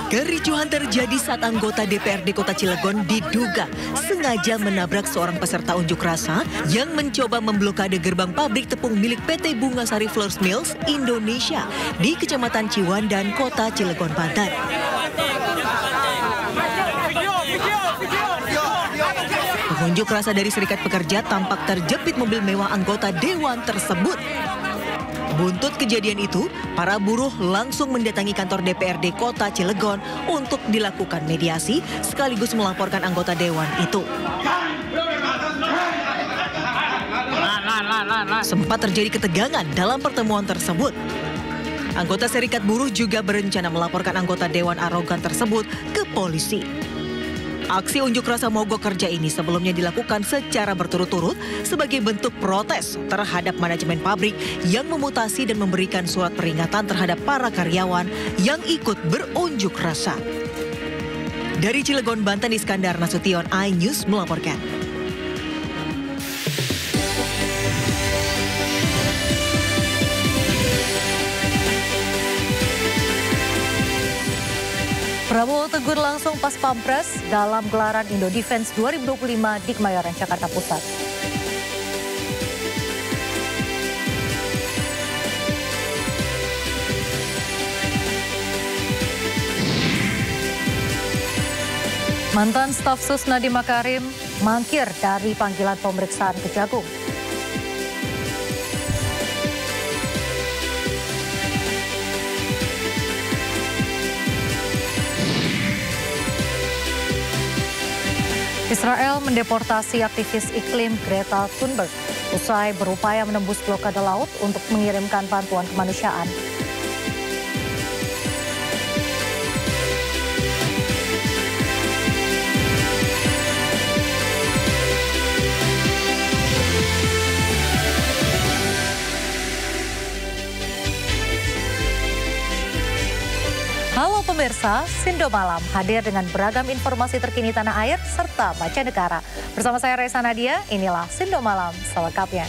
Kericuhan terjadi saat anggota DPRD Kota Cilegon diduga sengaja menabrak seorang peserta unjuk rasa yang mencoba memblokade gerbang pabrik tepung milik PT Bungasari Flour Mills Indonesia di Kecamatan Ciwandan, Kota Cilegon, Banten. Pengunjuk rasa dari Serikat Pekerja tampak terjepit mobil mewah anggota dewan tersebut. Buntut kejadian itu, para buruh langsung mendatangi kantor DPRD Kota Cilegon untuk dilakukan mediasi sekaligus melaporkan anggota dewan itu. Sempat terjadi ketegangan dalam pertemuan tersebut. Anggota Serikat Buruh juga berencana melaporkan anggota dewan arogan tersebut ke polisi. Aksi unjuk rasa mogok kerja ini sebelumnya dilakukan secara berturut-turut sebagai bentuk protes terhadap manajemen pabrik yang memutasi dan memberikan surat peringatan terhadap para karyawan yang ikut berunjuk rasa. Dari Cilegon, Banten, Iskandar Nasution, iNews melaporkan. Prabowo tegur langsung pas Pampres dalam gelaran Indo Defense 2025 di Kemayoran, Jakarta Pusat. Mantan staf Sus Nadiem Makarim mangkir dari panggilan pemeriksaan Kejagung. Israel mendeportasi aktivis iklim Greta Thunberg usai berupaya menembus blokade laut untuk mengirimkan bantuan kemanusiaan. Halo pemirsa, Sindo Malam hadir dengan beragam informasi terkini tanah air serta mancanegara. Bersama saya Reza Nadia, inilah Sindo Malam selengkapnya.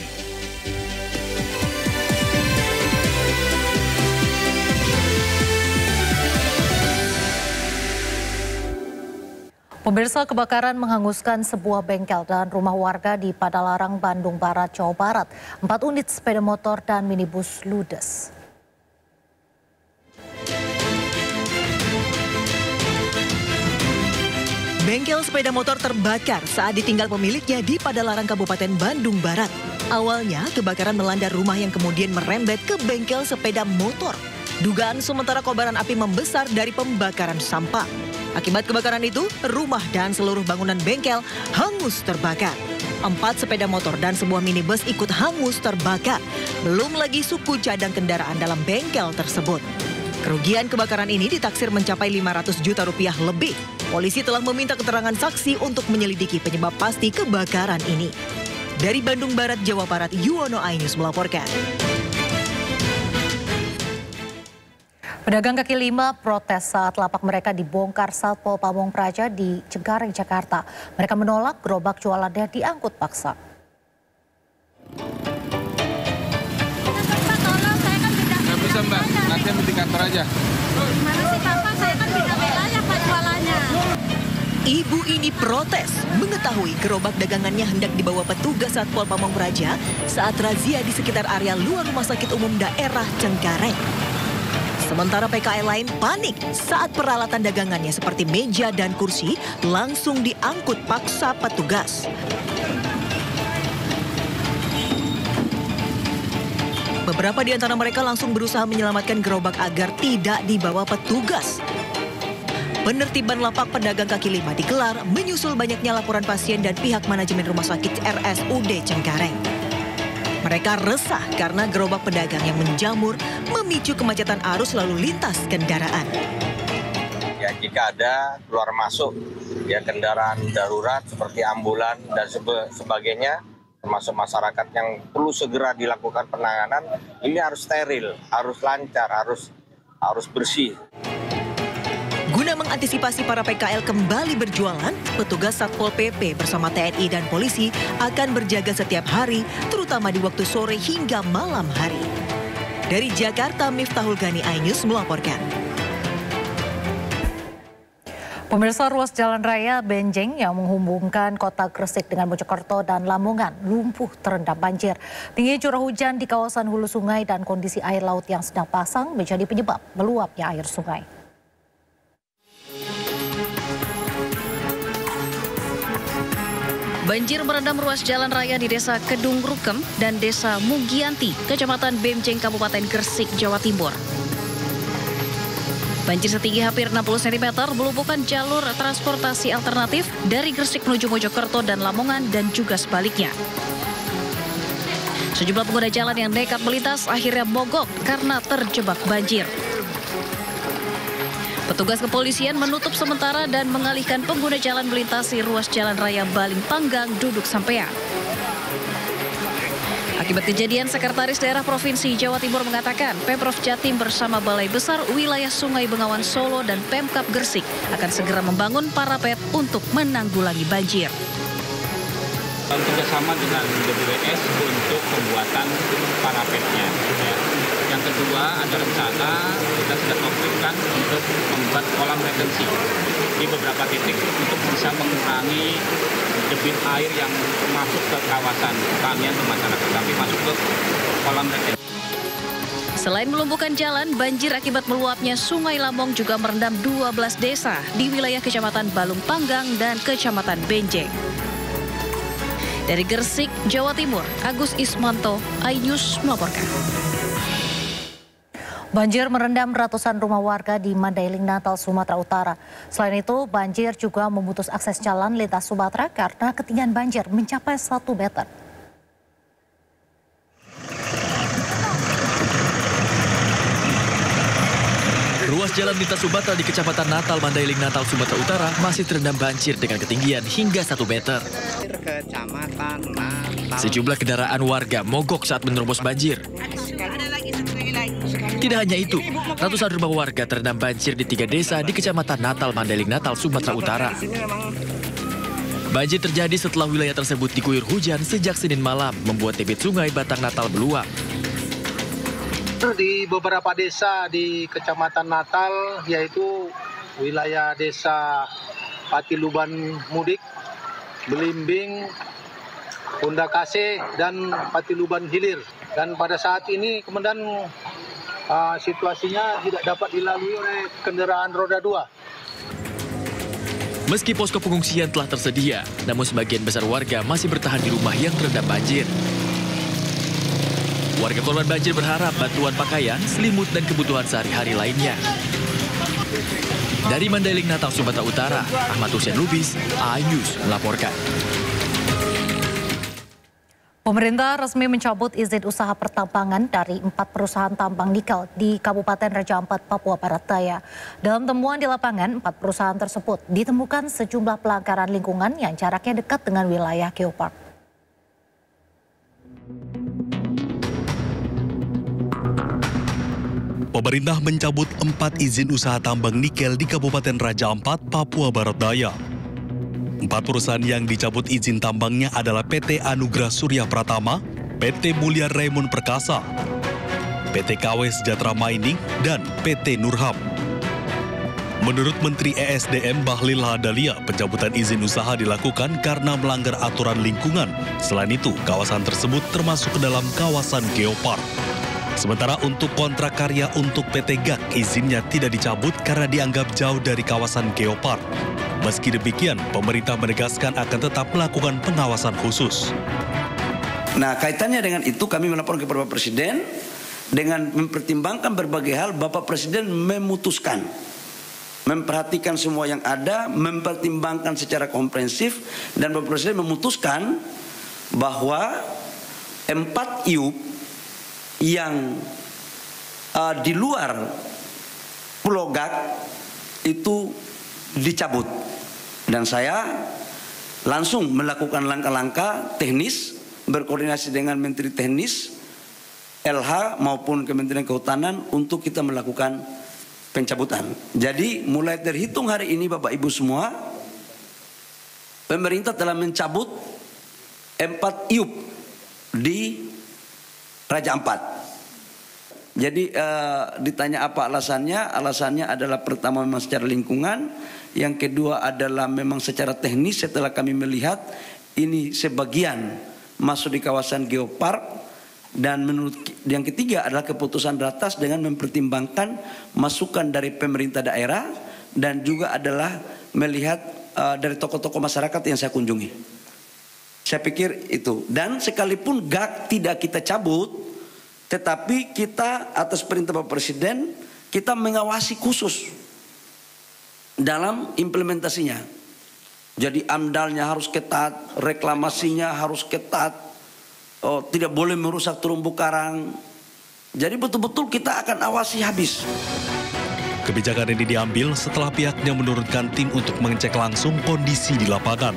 Pemirsa, kebakaran menghanguskan sebuah bengkel dan rumah warga di Padalarang, Bandung Barat, Jawa Barat. 4 unit sepeda motor dan minibus ludes. Bengkel sepeda motor terbakar saat ditinggal pemiliknya di Padalarang, Kabupaten Bandung Barat. Awalnya, kebakaran melanda rumah yang kemudian merembet ke bengkel sepeda motor. Dugaan sementara kobaran api membesar dari pembakaran sampah. Akibat kebakaran itu, rumah dan seluruh bangunan bengkel hangus terbakar. 4 sepeda motor dan sebuah minibus ikut hangus terbakar. Belum lagi suku cadang kendaraan dalam bengkel tersebut. Kerugian kebakaran ini ditaksir mencapai 500 juta rupiah lebih. Polisi telah meminta keterangan saksi untuk menyelidiki penyebab pasti kebakaran ini. Dari Bandung Barat, Jawa Barat, Yuwono, iNews melaporkan. Pedagang kaki lima protes saat lapak mereka dibongkar Satpol Pamong Praja di Cengkareng, Jakarta. Mereka menolak gerobak jualannya diangkut paksa. Bisa Mbak, nanti di kantor aja. Mana sih Bapak, saya kan bisa bela ya Pak jualannya. Ibu ini protes mengetahui gerobak dagangannya hendak dibawa petugas Satpol Pamong Praja saat razia di sekitar area luar Rumah Sakit Umum Daerah Cengkareng. Sementara PKL lain panik saat peralatan dagangannya seperti meja dan kursi langsung diangkut paksa petugas. Beberapa di antara mereka langsung berusaha menyelamatkan gerobak agar tidak dibawa petugas. Penertiban lapak pedagang kaki lima digelar menyusul banyaknya laporan pasien dan pihak manajemen Rumah Sakit RSUD Cengkareng. Mereka resah karena gerobak pedagang yang menjamur memicu kemacetan arus lalu lintas kendaraan. Ya, jika ada keluar masuk ya kendaraan darurat seperti ambulan dan sebagainya, termasuk masyarakat yang perlu segera dilakukan penanganan, ini harus steril, harus lancar, harus bersih. Guna Guna mengantisipasi para PKL kembali berjualan, petugas Satpol PP bersama TNI dan polisi akan berjaga setiap hari, terutama di waktu sore hingga malam hari. Dari Jakarta, Miftahul Gani, iNews melaporkan. Pemirsa, ruas jalan raya Benjeng yang menghubungkan kota Gresik dengan Mojokerto dan Lamongan lumpuh terendam banjir. Tinggi curah hujan di kawasan hulu sungai dan kondisi air laut yang sedang pasang menjadi penyebab meluapnya air sungai. Banjir merendam ruas jalan raya di Desa Kedung Rukem dan Desa Mugianti, Kecamatan Benjeng, Kabupaten Gresik, Jawa Timur. Banjir setinggi hampir 60 cm melumpuhkan jalur transportasi alternatif dari Gresik menuju Mojokerto dan Lamongan dan juga sebaliknya. Sejumlah pengguna jalan yang nekat melintas akhirnya mogok karena terjebak banjir. Petugas kepolisian menutup sementara dan mengalihkan pengguna jalan melintasi ruas jalan raya Baling Panggang Duduk Sampean. Akibat kejadian, Sekretaris Daerah Provinsi Jawa Timur mengatakan Pemprov Jatim bersama Balai Besar Wilayah Sungai Bengawan Solo dan Pemkab Gresik akan segera membangun parapet untuk menanggulangi banjir. Kerjasama dengan BPWS untuk pembuatan parapetnya. Yang kedua, ada rencana kita sudah konkretkan untuk membuat kolam retensi di beberapa titik untuk bisa mengurangi debit air yang masuk ke kawasan pertanian ke masyarakat, tapi masuk ke kolam retensi. Selain melumpuhkan jalan, banjir akibat meluapnya Sungai Lamong juga merendam 12 desa di wilayah Kecamatan Balung Panggang dan Kecamatan Benjeng. Dari Gresik, Jawa Timur, Agus Ismanto, iNews melaporkan. Banjir merendam ratusan rumah warga di Mandailing, Natal, Sumatera Utara. Selain itu, banjir juga memutus akses jalan lintas Sumatera karena ketinggian banjir mencapai 1 meter. Ruas jalan lintas Sumatera di Kecamatan Natal, Mandailing, Natal, Sumatera Utara masih terendam banjir dengan ketinggian hingga 1 meter. Sejumlah kendaraan warga mogok saat menerobos banjir. Tidak hanya itu, ratusan rumah warga terendam banjir di 3 desa di Kecamatan Natal, Mandailing, Natal, Sumatera Utara. Banjir terjadi setelah wilayah tersebut diguyur hujan sejak Senin malam, membuat debit sungai Batang Natal meluap. Di beberapa desa di Kecamatan Natal, yaitu wilayah desa Patiluban Mudik, Belimbing, Undakase, dan Patiluban Hilir. Dan pada saat ini kemudian situasinya tidak dapat dilalui oleh kendaraan roda 2. Meski posko pengungsian telah tersedia, namun sebagian besar warga masih bertahan di rumah yang terendam banjir. Warga korban banjir berharap bantuan pakaian, selimut, dan kebutuhan sehari-hari lainnya. Dari Mandailing, Natal, Sumatera Utara, Ahmad Hussein Lubis, iNews melaporkan. Pemerintah resmi mencabut izin usaha pertambangan dari 4 perusahaan tambang nikel di Kabupaten Raja Ampat, Papua Barat Daya. Dalam temuan di lapangan, 4 perusahaan tersebut ditemukan sejumlah pelanggaran lingkungan yang jaraknya dekat dengan wilayah geopark. Pemerintah mencabut 4 izin usaha tambang nikel di Kabupaten Raja Ampat, Papua Barat Daya. 4 perusahaan yang dicabut izin tambangnya adalah PT Anugrah Surya Pratama, PT Mulia Raymond Perkasa, PT KW Sejahtera Mining, dan PT Nurham. Menurut Menteri ESDM Bahlil Lahadalia, pencabutan izin usaha dilakukan karena melanggar aturan lingkungan. Selain itu, kawasan tersebut termasuk ke dalam kawasan geopark. Sementara untuk kontrak karya untuk PT GAK, izinnya tidak dicabut karena dianggap jauh dari kawasan geopark. Meski demikian, pemerintah menegaskan akan tetap melakukan pengawasan khusus. Nah, kaitannya dengan itu kami melapor kepada Bapak Presiden dengan mempertimbangkan berbagai hal. Bapak Presiden memutuskan, memperhatikan semua yang ada, mempertimbangkan secara komprehensif, dan Bapak Presiden memutuskan bahwa 4 iup yang di luar Pulau GAK itu dicabut. Dan saya langsung melakukan langkah-langkah teknis, berkoordinasi dengan Menteri Teknis, LH maupun Kementerian Kehutanan untuk kita melakukan pencabutan. Jadi mulai terhitung hari ini Bapak Ibu semua, pemerintah telah mencabut 4 IUP di Raja Ampat. Jadi ditanya apa alasannya? Alasannya adalah pertama memang secara lingkungan, yang kedua adalah memang secara teknis setelah kami melihat ini sebagian masuk di kawasan geopark. Dan menurut yang ketiga adalah keputusan ratas dengan mempertimbangkan masukan dari pemerintah daerah dan juga adalah melihat dari tokoh-tokoh masyarakat yang saya kunjungi. Saya pikir itu. Dan sekalipun GAK tidak kita cabut, tetapi kita atas perintah Bapak Presiden kita mengawasi khusus dalam implementasinya. Jadi amdalnya harus ketat, reklamasinya harus ketat. Tidak boleh merusak terumbu karang. Jadi betul-betul kita akan awasi habis. Kebijakan ini diambil setelah pihaknya menurunkan tim untuk mengecek langsung kondisi di lapangan.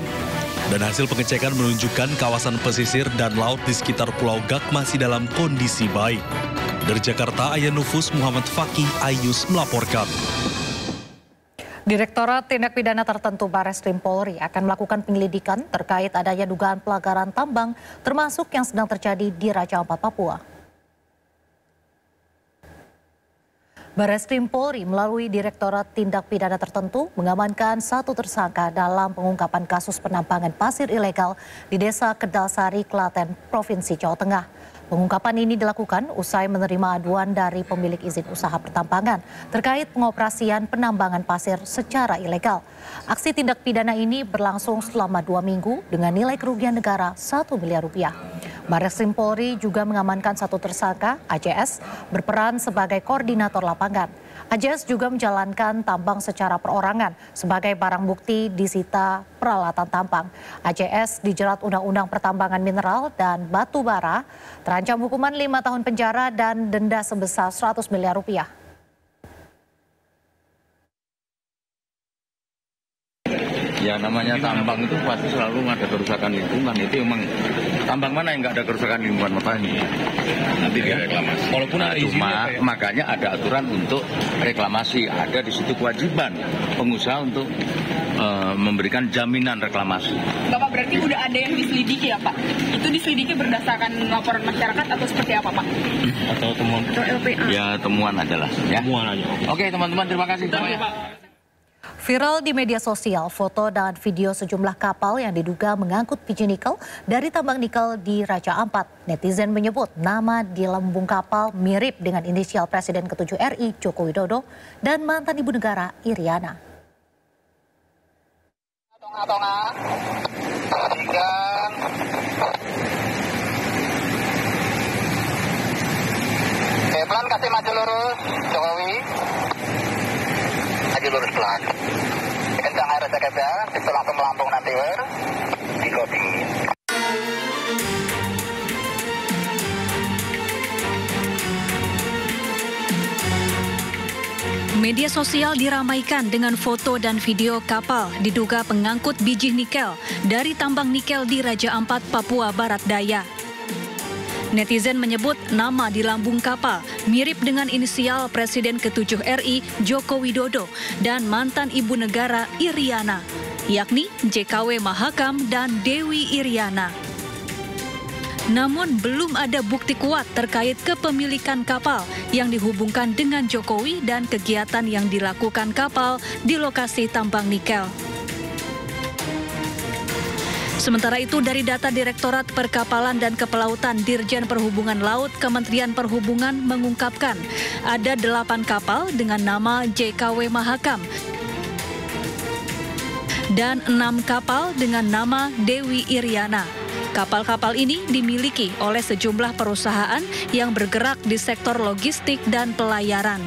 Dan hasil pengecekan menunjukkan kawasan pesisir dan laut di sekitar Pulau Gak masih dalam kondisi baik. Dari Jakarta, Ayah Nufus Muhammad Fakih Ayus melaporkan. Direktorat Tindak Pidana Tertentu Barreskrim Polri akan melakukan penyelidikan terkait adanya dugaan pelanggaran tambang termasuk yang sedang terjadi di Raja Ampat, Papua. Barreskrim Polri melalui Direktorat Tindak Pidana Tertentu mengamankan 1 tersangka dalam pengungkapan kasus penambangan pasir ilegal di Desa Kedalsari, Klaten, Provinsi Jawa Tengah. Pengungkapan ini dilakukan usai menerima aduan dari pemilik izin usaha pertambangan terkait pengoperasian penambangan pasir secara ilegal. Aksi tindak pidana ini berlangsung selama 2 minggu dengan nilai kerugian negara 1 miliar rupiah. Barreskrim Polri juga mengamankan 1 tersangka, AJS, berperan sebagai koordinator lapangan. AJS juga menjalankan tambang secara perorangan sebagai barang bukti disita peralatan tambang. AJS dijerat Undang-Undang Pertambangan Mineral dan Batu Bara, terancam hukuman 5 tahun penjara dan denda sebesar 100 miliar rupiah. Ya namanya tambang itu pasti selalu ada kerusakan lingkungan. Itu memang tambang mana yang nggak ada kerusakan lingkungan makanya. Nanti direklamasi. Walaupun ada cuma ya? Makanya ada aturan untuk reklamasi. Ada di situ kewajiban pengusaha untuk memberikan jaminan reklamasi. Bapak berarti udah ada yang diselidiki ya Pak? Itu diselidiki berdasarkan laporan masyarakat atau seperti apa Pak? Atau temuan? Atau LPA? Ya temuan adalah. Ya. Temuan aja. Oke teman-teman terima kasih. Viral di media sosial foto dan video sejumlah kapal yang diduga mengangkut biji nikel dari tambang nikel di Raja Ampat. Netizen menyebut nama di lambung kapal mirip dengan inisial Presiden ke-7 RI Joko Widodo dan mantan Ibu Negara Iriana. Pelan kasih maju lurus, Jokowi. Maju lurus pelan. Kencang air jaga, bisa langsung melambung nanti wer. Dikodi. Media sosial diramaikan dengan foto dan video kapal diduga pengangkut biji nikel dari tambang nikel di Raja Ampat, Papua Barat Daya. Netizen menyebut nama di lambung kapal mirip dengan inisial Presiden ke-7 RI Joko Widodo dan mantan Ibu Negara Iriana, yakni JKW Mahakam dan Dewi Iriana. Namun belum ada bukti kuat terkait kepemilikan kapal yang dihubungkan dengan Jokowi dan kegiatan yang dilakukan kapal di lokasi tambang nikel. Sementara itu dari data Direktorat Perkapalan dan Kepelautan Dirjen Perhubungan Laut Kementerian Perhubungan mengungkapkan ada 8 kapal dengan nama JKW Mahakam dan 6 kapal dengan nama Dewi Iriana. Kapal-kapal ini dimiliki oleh sejumlah perusahaan yang bergerak di sektor logistik dan pelayaran.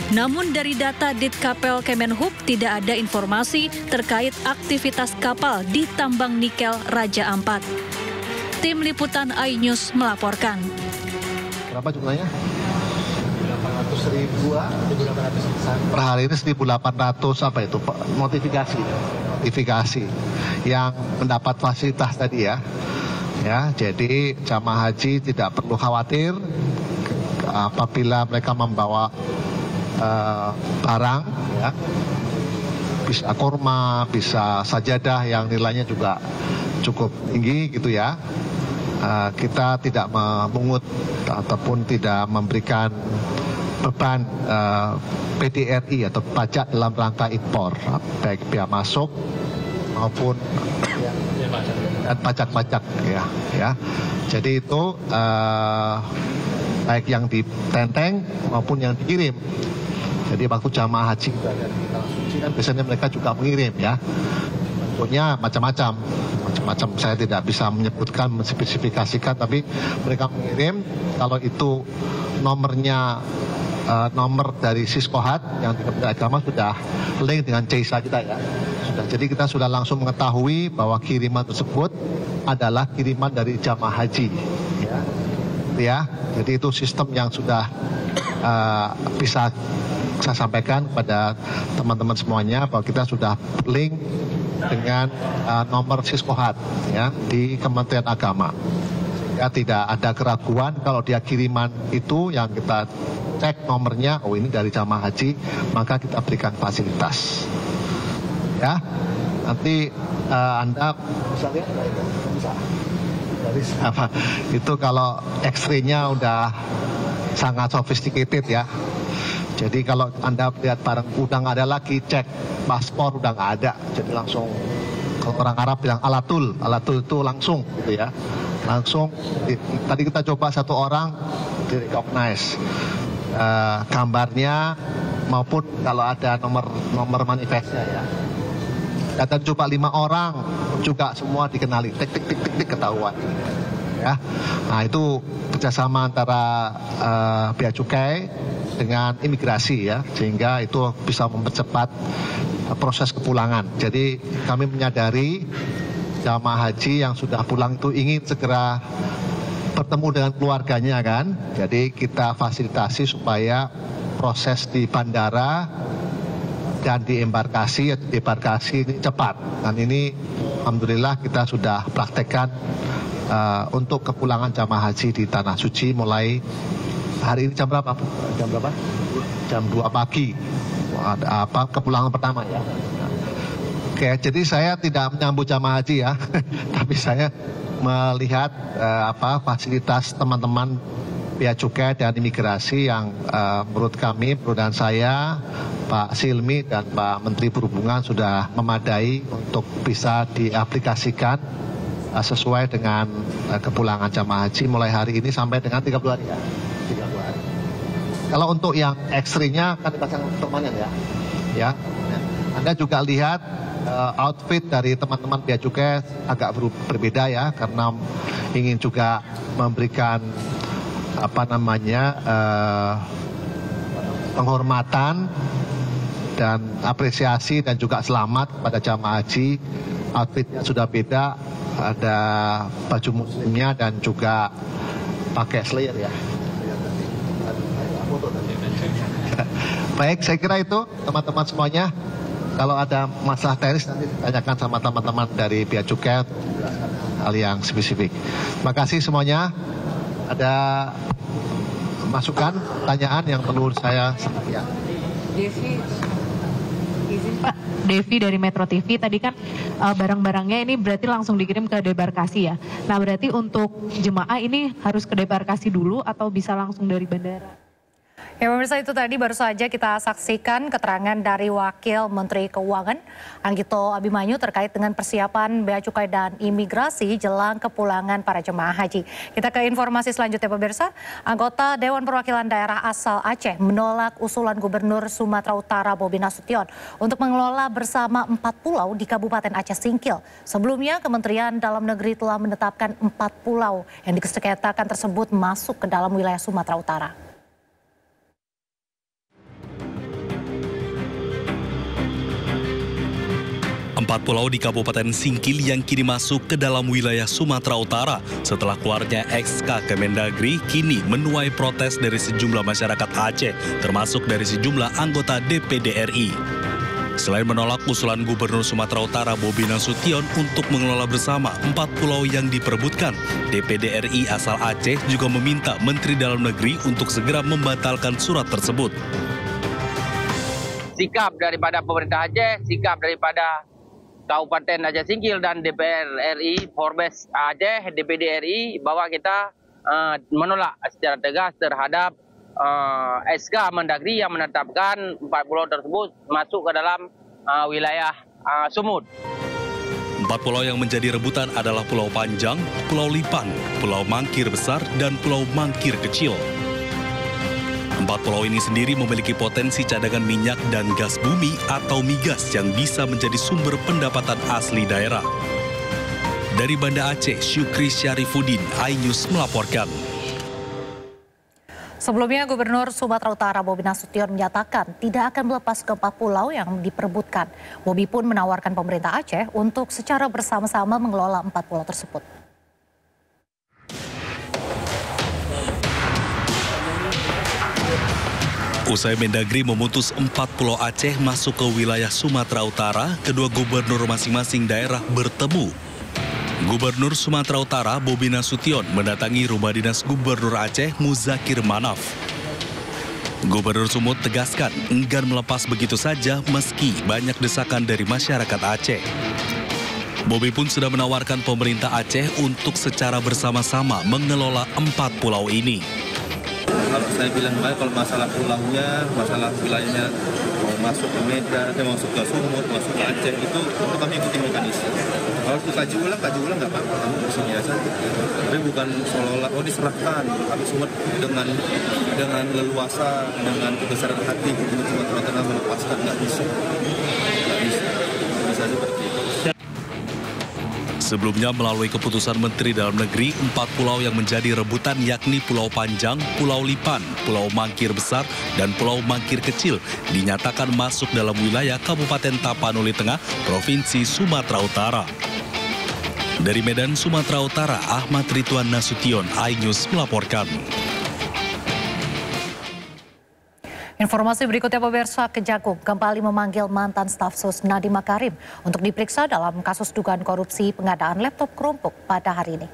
Namun dari data Ditkapel Kemenhub tidak ada informasi terkait aktivitas kapal di tambang nikel Raja Ampat. Tim Liputan iNews melaporkan. Berapa jumlahnya? 800.000 per hari ini 1.800 apa itu notifikasi yang mendapat fasilitas tadi ya. Jadi jamaah haji tidak perlu khawatir apabila mereka membawa barang, ya, bisa kurma, bisa sajadah yang nilainya juga cukup tinggi gitu ya. Kita tidak memungut ataupun tidak memberikan beban PDRI atau pajak dalam rangka impor, baik biaya masuk maupun dan pajak-pajak ya. Jadi itu baik yang ditenteng maupun yang dikirim. Jadi waktu jamaah haji kita dari tanah suci kan biasanya mereka juga mengirim ya. Bentuknya macam-macam. Saya tidak bisa menyebutkan, menspesifikasikan, tapi mereka mengirim. Kalau itu nomornya nomor dari Siskohat yang di Kementerian Agama sudah link dengan CISA kita ya. Jadi kita sudah langsung mengetahui bahwa kiriman tersebut adalah kiriman dari jamaah haji. Ya, jadi itu sistem yang sudah bisa saya sampaikan kepada teman-teman semuanya bahwa kita sudah link dengan nomor Siskohat ya di Kementerian Agama. Ya, tidak ada keraguan kalau dia kiriman itu yang kita cek nomornya, oh ini dari jamaah haji, maka kita berikan fasilitas. Ya, nanti Anda bisa lihat bisa. Itu kalau X-ray-nya udah sangat sophisticated ya. Jadi kalau Anda lihat barang udah nggak ada lagi, cek paspor udah nggak ada. Jadi langsung, kalau orang Arab bilang alatul itu langsung gitu ya. Langsung, tadi kita coba satu orang di recognize gambarnya maupun kalau ada nomor manifestnya ya. Dan coba 5 orang juga semua dikenali, tik ketahuan. Ya, nah itu kerjasama antara bea cukai dengan imigrasi ya, sehingga itu bisa mempercepat proses kepulangan. Jadi kami menyadari jamaah haji yang sudah pulang itu ingin segera bertemu dengan keluarganya kan. Jadi kita fasilitasi supaya proses di bandara dan di embarkasi ini cepat. Dan ini alhamdulillah kita sudah praktekkan untuk kepulangan jamaah haji di Tanah Suci mulai hari ini jam berapa? Jam 2 pagi. Kepulangan pertama ya. Oke, jadi saya tidak menyambut jamaah haji ya, tapi saya melihat fasilitas teman-teman bea cukai dan imigrasi yang menurut kami, menurut saya, Pak Silmi dan Pak Menteri Perhubungan sudah memadai untuk bisa diaplikasikan sesuai dengan kepulangan jamaah haji mulai hari ini sampai dengan 30 hari ya. 30 hari. Kalau untuk yang X-ray-nya kan dipasang permanen ya. Ya. Anda juga lihat outfit dari teman-teman bea cukai agak berbeda ya, karena ingin juga memberikan penghormatan dan apresiasi dan juga selamat kepada jamaah haji. Outfitnya sudah beda, ada baju muslimnya dan juga pakai slayer ya. Baik, saya kira itu teman-teman semuanya. Kalau ada masalah teknis nanti tanyakan sama teman-teman dari bea cukai hal yang spesifik. Terima kasih semuanya. Ada masukan, pertanyaan yang perlu saya sampaikan. Devi, izin Pak. Devi dari Metro TV, tadi kan barang-barangnya ini berarti langsung dikirim ke debarkasi ya. Nah berarti untuk jemaah ini harus ke debarkasi dulu atau bisa langsung dari bandara? Ya pemirsa, itu tadi baru saja kita saksikan keterangan dari Wakil Menteri Keuangan Anggito Abimanyu terkait dengan persiapan bea cukai dan imigrasi jelang kepulangan para jemaah haji. Kita ke informasi selanjutnya pemirsa. Anggota Dewan Perwakilan Daerah asal Aceh menolak usulan Gubernur Sumatera Utara Bobi Nasution untuk mengelola bersama 4 pulau di Kabupaten Aceh Singkil. Sebelumnya Kementerian Dalam Negeri telah menetapkan 4 pulau yang disengketakan tersebut masuk ke dalam wilayah Sumatera Utara. 4 pulau di Kabupaten Singkil yang kini masuk ke dalam wilayah Sumatera Utara setelah keluarnya SK Kemendagri kini menuai protes dari sejumlah masyarakat Aceh, termasuk dari sejumlah anggota DPD RI. Selain menolak usulan Gubernur Sumatera Utara Bobi Nasution untuk mengelola bersama 4 pulau yang diperebutkan, DPD RI asal Aceh juga meminta Menteri Dalam Negeri untuk segera membatalkan surat tersebut. sikap daripada pemerintah Aceh, sikap daripada Kabupaten Aceh Singkil dan DPR RI, Forbes Aceh, DPD RI, bahwa kita menolak secara tegas terhadap SK Mendagri yang menetapkan 4 pulau tersebut masuk ke dalam wilayah Sumut. 4 pulau yang menjadi rebutan adalah Pulau Panjang, Pulau Lipan, Pulau Mangkir Besar, dan Pulau Mangkir Kecil. 4 pulau ini sendiri memiliki potensi cadangan minyak dan gas bumi atau migas yang bisa menjadi sumber pendapatan asli daerah. Dari Banda Aceh, Syukri Syarifuddin, iNews melaporkan. Sebelumnya, Gubernur Sumatera Utara Bobi Nasution menyatakan tidak akan melepas ke 4 pulau yang diperebutkan. Bobi pun menawarkan pemerintah Aceh untuk secara bersama-sama mengelola 4 pulau tersebut. Usai Mendagri memutus 4 pulau Aceh masuk ke wilayah Sumatera Utara, kedua gubernur masing-masing daerah bertemu. Gubernur Sumatera Utara Bobi Nasution mendatangi rumah dinas Gubernur Aceh Muzakir Manaf. Gubernur Sumut tegaskan enggan melepas begitu saja meski banyak desakan dari masyarakat Aceh. Bobi pun sudah menawarkan pemerintah Aceh untuk secara bersama-sama mengelola 4 pulau ini. Kalau saya bilang baik, kalau masalah pulaunya, masalah wilayahnya mau masuk ke Medan, masuk ke Sumut, masuk ke Aceh, itu kami ikuti mekanisme. Kalau kaji ulang nggak apa-apa, kamu bersini saja. Tapi bukan seolah-olah diserahkan habis Sumut dengan leluasa, dengan kebesaran hati, Gubernur Sumatera Utara melepaskan, nggak bisa seperti itu. Sebelumnya melalui keputusan Menteri Dalam Negeri, 4 pulau yang menjadi rebutan yakni Pulau Panjang, Pulau Lipan, Pulau Mangkir Besar, dan Pulau Mangkir Kecil dinyatakan masuk dalam wilayah Kabupaten Tapanuli Tengah, Provinsi Sumatera Utara. Dari Medan, Sumatera Utara, Ahmad Ridwan Nasution, iNews melaporkan. Informasi berikutnya, pemirsa, Kejagung kembali memanggil mantan staf sus Nadiem Makarim untuk diperiksa dalam kasus dugaan korupsi pengadaan laptop Chromebook pada hari ini.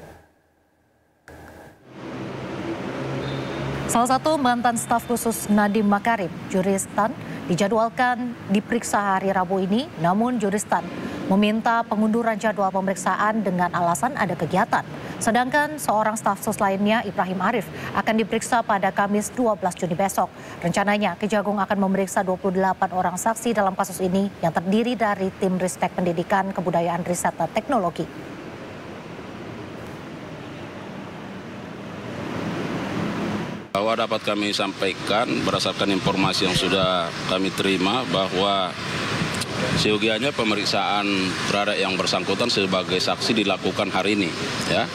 Salah satu mantan staf khusus Nadiem Makarim, Juristan, dijadwalkan diperiksa hari Rabu ini, namun Juristan meminta pengunduran jadwal pemeriksaan dengan alasan ada kegiatan. Sedangkan seorang staf sus lainnya, Ibrahim Arif, akan diperiksa pada Kamis 12 Juni besok. Rencananya, Kejagung akan memeriksa 28 orang saksi dalam kasus ini yang terdiri dari tim Ristek Pendidikan, Kebudayaan, Riset, dan Teknologi. Bahwa dapat kami sampaikan berdasarkan informasi yang sudah kami terima bahwa seyogianya pemeriksaan terhadap yang bersangkutan sebagai saksi dilakukan hari ini, ya.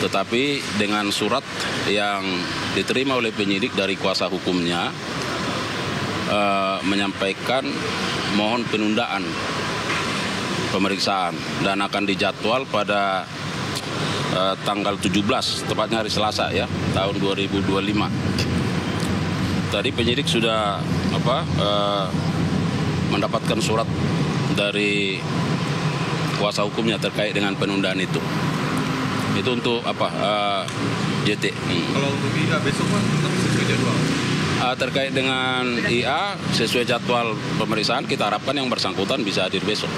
Tetapi dengan surat yang diterima oleh penyidik dari kuasa hukumnya menyampaikan mohon penundaan pemeriksaan dan akan dijadwal pada tanggal 17, tepatnya hari Selasa ya, tahun 2025. Tadi penyidik sudah mendapatkan surat dari kuasa hukumnya terkait dengan penundaan itu. Itu untuk JT. Kalau untuk IA besok kan tetap sesuai jadwal. Terkait dengan IA sesuai jadwal pemeriksaan, kita harapkan yang bersangkutan bisa hadir besok.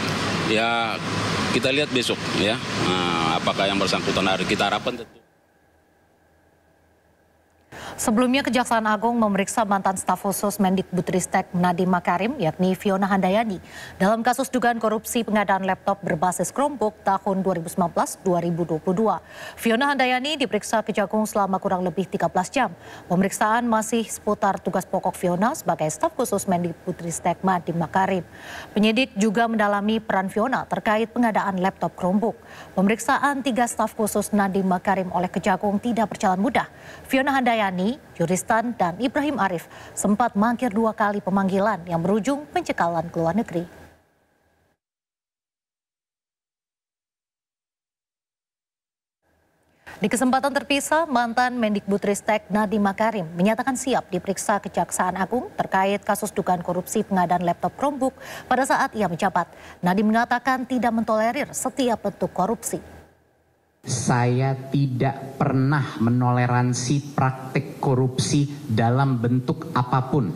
Ya kita lihat besok ya, apakah yang bersangkutan hadir, kita harapkan tentu. Sebelumnya, Kejaksaan Agung memeriksa mantan staf khusus Mendikbudristek Nadiem Makarim, yakni Fiona Handayani, dalam kasus dugaan korupsi pengadaan laptop berbasis Chromebook tahun 2019-2022. Fiona Handayani diperiksa Kejagung selama kurang lebih 13 jam. Pemeriksaan masih seputar tugas pokok Fiona sebagai staf khusus Mendikbudristek Nadiem Makarim. Penyidik juga mendalami peran Fiona terkait pengadaan laptop Chromebook. Pemeriksaan 3 staf khusus Nadiem Makarim oleh Kejagung tidak berjalan mudah. Fiona Handayani, Juristan, dan Ibrahim Arif sempat mangkir 2 kali pemanggilan yang berujung pencekalan ke luar negeri. Di kesempatan terpisah, mantan Mendikbudristek Nadiem Makarim menyatakan siap diperiksa Kejaksaan Agung terkait kasus dugaan korupsi pengadaan laptop Chromebook pada saat ia menjabat. Nadiem mengatakan tidak mentolerir setiap bentuk korupsi. Saya tidak pernah menoleransi praktik korupsi dalam bentuk apapun.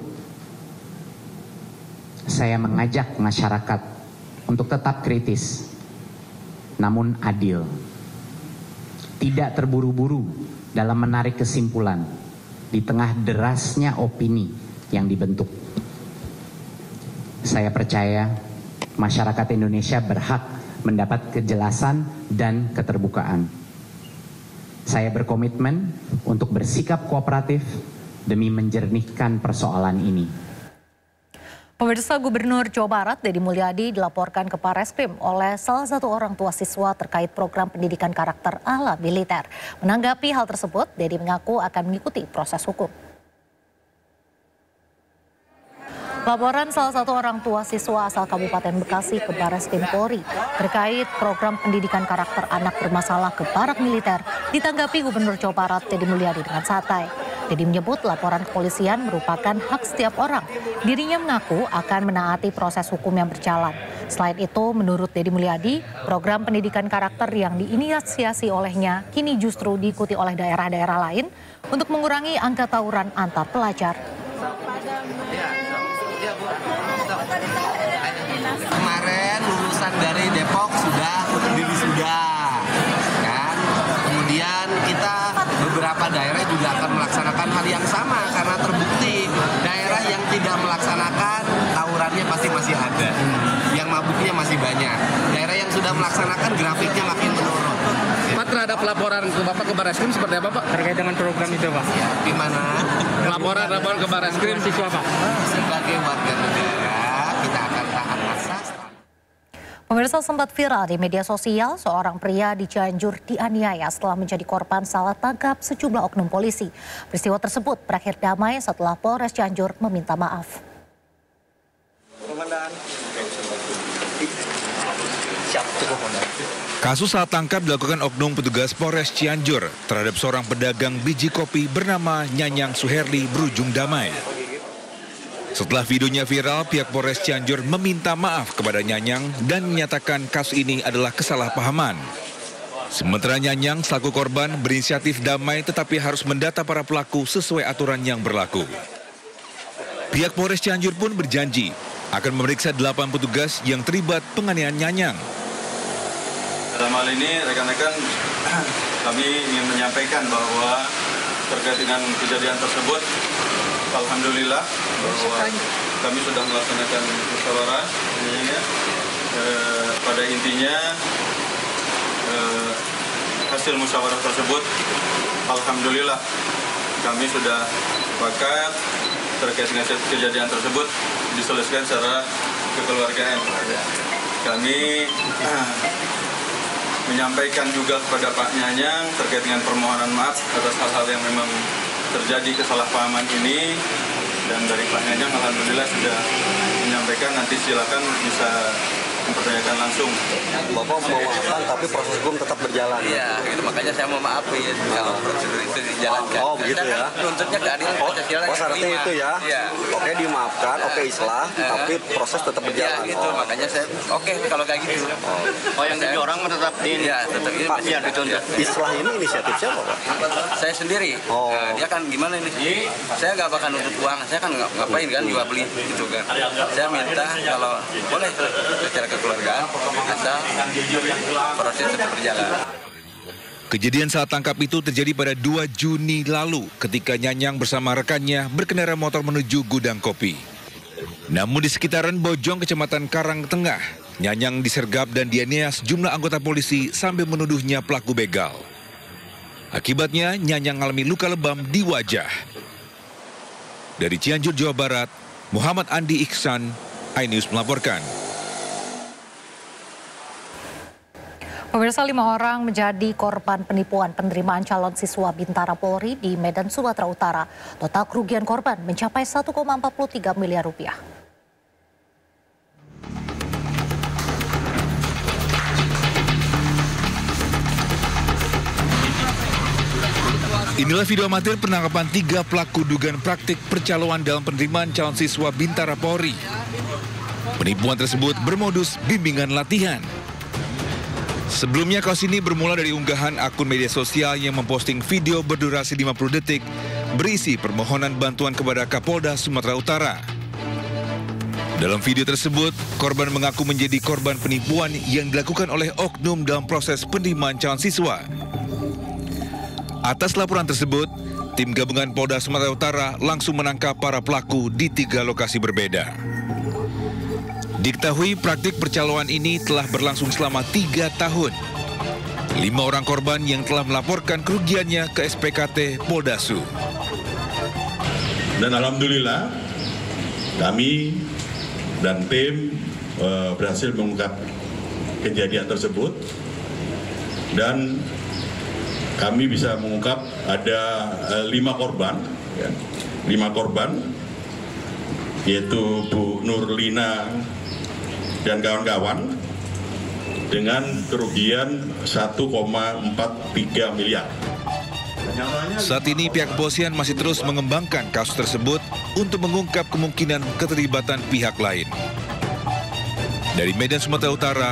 saya mengajak masyarakat untuk tetap kritis, namun adil. Tidak terburu-buru dalam menarik kesimpulan di tengah derasnya opini yang dibentuk. Saya percaya masyarakat Indonesia berhak mendapat kejelasan dan keterbukaan. Saya berkomitmen untuk bersikap kooperatif demi menjernihkan persoalan ini. Pemirsa, Gubernur Jawa Barat Deddy Mulyadi dilaporkan ke Barreskrim oleh salah satu orang tua siswa terkait program pendidikan karakter ala militer. Menanggapi hal tersebut, Deddy mengaku akan mengikuti proses hukum. Laporan salah satu orang tua siswa asal Kabupaten Bekasi ke Barreskrim Polri terkait program pendidikan karakter anak bermasalah ke barak militer ditanggapi Gubernur Jawa Barat Deddy Mulyadi dengan santai. Deddy menyebut laporan kepolisian merupakan hak setiap orang. Dirinya mengaku akan menaati proses hukum yang berjalan. Selain itu, menurut Deddy Mulyadi, program pendidikan karakter yang diinisiasi olehnya kini justru diikuti oleh daerah-daerah lain untuk mengurangi angka tawuran antar pelajar. Kemarin lulusan dari Depok sudah wisuda, kan? Kemudian kita beberapa daerah juga akan melaksanakan hal yang sama karena terbukti daerah yang tidak melaksanakan tawurannya pasti masih ada, yang mabuknya masih banyak. Daerah yang sudah melaksanakan grafiknya makin menurun. Pak, terhadap laporan ke Bapak ke Barreskrim seperti apa, Pak? Terkait dengan program itu, Pak? Ya, gimana? Laporan ke Barreskrim siswa, Pak? Sebagai warga negara, kita akan taat asas. Pemirsa, sempat viral di media sosial seorang pria di Cianjur dianiaya setelah menjadi korban salah tangkap sejumlah oknum polisi. Peristiwa tersebut berakhir damai setelah Polres Cianjur meminta maaf. Kasus salah tangkap dilakukan oknum petugas Polres Cianjur terhadap seorang pedagang biji kopi bernama Nyanyang Suherli berujung damai. Setelah videonya viral, pihak Polres Cianjur meminta maaf kepada Nyanyang dan menyatakan kasus ini adalah kesalahpahaman. Sementara Nyanyang selaku korban berinisiatif damai tetapi harus mendata para pelaku sesuai aturan yang berlaku. Pihak Polres Cianjur pun berjanji akan memeriksa 8 petugas yang terlibat penganiayaan Nyanyang. Dalam hal ini rekan-rekan kami ingin menyampaikan bahwa terkait dengan kejadian tersebut, alhamdulillah bahwa kami sudah melaksanakan musyawarah. Pada intinya hasil musyawarah tersebut, alhamdulillah kami sudah sepakat terkait dengan kejadian tersebut diselesaikan secara kekeluargaan. Kami menyampaikan juga kepada Pak Nyanyang terkait dengan permohonan maaf atas hal-hal yang memang terjadi kesalahpahaman ini, dan dari Pak Nyanyang alhamdulillah sudah menyampaikan, nanti silakan bisa mempertanyakan langsung. Bapak mau maafkan tapi proses hukum tetap berjalan. Iya, gitu, makanya saya mau maafin kalau prosedur itu dijalankan. Oh, begitu ya. Nuntutnya keadilan Pancasila. Syaratnya itu ya. Iya. Oke, dimaafkan, oke islah, tapi proses tetap berjalan. Iya, gitu. Makanya saya oke kalau kayak gitu. Oh, yang 7 orang tetap ini. Iya, tetap ini masih dituntut. Islah ini inisiatif siapa, Pak? Saya sendiri. Oh. Dia kan gimana ini? Saya nggak bakal nuntut uang. Saya kan ngapain kan jual beli gitu kan. Saya minta kalau boleh secara kekeluargaan asal proses tetap berjalan. Kejadian saat tangkap itu terjadi pada 2 Juni lalu ketika Nyanyang bersama rekannya berkendara motor menuju gudang kopi. Namun di sekitaran Bojong, Kecamatan Karang Tengah, Nyanyang disergap dan dianiaya sejumlah anggota polisi sambil menuduhnya pelaku begal. Akibatnya Nyanyang mengalami luka lebam di wajah. Dari Cianjur, Jawa Barat, Muhammad Andi Iksan, iNews melaporkan. Pemirsa, 5 orang menjadi korban penipuan penerimaan calon siswa Bintara Polri di Medan, Sumatera Utara. Total kerugian korban mencapai 1,43 miliar rupiah. Inilah video amatir penangkapan 3 pelaku dugaan praktik percaloan dalam penerimaan calon siswa Bintara Polri. Penipuan tersebut bermodus bimbingan latihan. Sebelumnya kasus ini bermula dari unggahan akun media sosial yang memposting video berdurasi 50 detik berisi permohonan bantuan kepada Kapolda Sumatera Utara. Dalam video tersebut, korban mengaku menjadi korban penipuan yang dilakukan oleh oknum dalam proses penerimaan calon siswa. Atas laporan tersebut, tim gabungan Polda Sumatera Utara langsung menangkap para pelaku di 3 lokasi berbeda. Diketahui praktik percaloan ini telah berlangsung selama 3 tahun. 5 orang korban yang telah melaporkan kerugiannya ke SPKT Poldasu. Dan alhamdulillah kami dan tim berhasil mengungkap kejadian tersebut, dan kami bisa mengungkap ada 5 korban, ya. 5 korban, yaitu Bu Nurlina dan kawan-kawan dengan kerugian 1,43 miliar. Saat ini pihak kepolisian masih terus mengembangkan kasus tersebut untuk mengungkap kemungkinan keterlibatan pihak lain. Dari Medan, Sumatera Utara,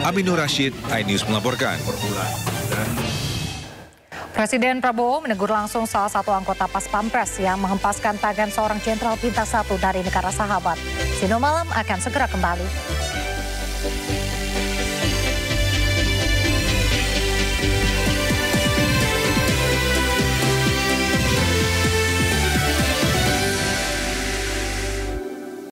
Aminur Rashid, iNews melaporkan. Presiden Prabowo menegur langsung salah satu anggota Pas Pampres yang menghempaskan tangan seorang jenderal bintang 1 dari negara sahabat. Sino Malam akan segera kembali.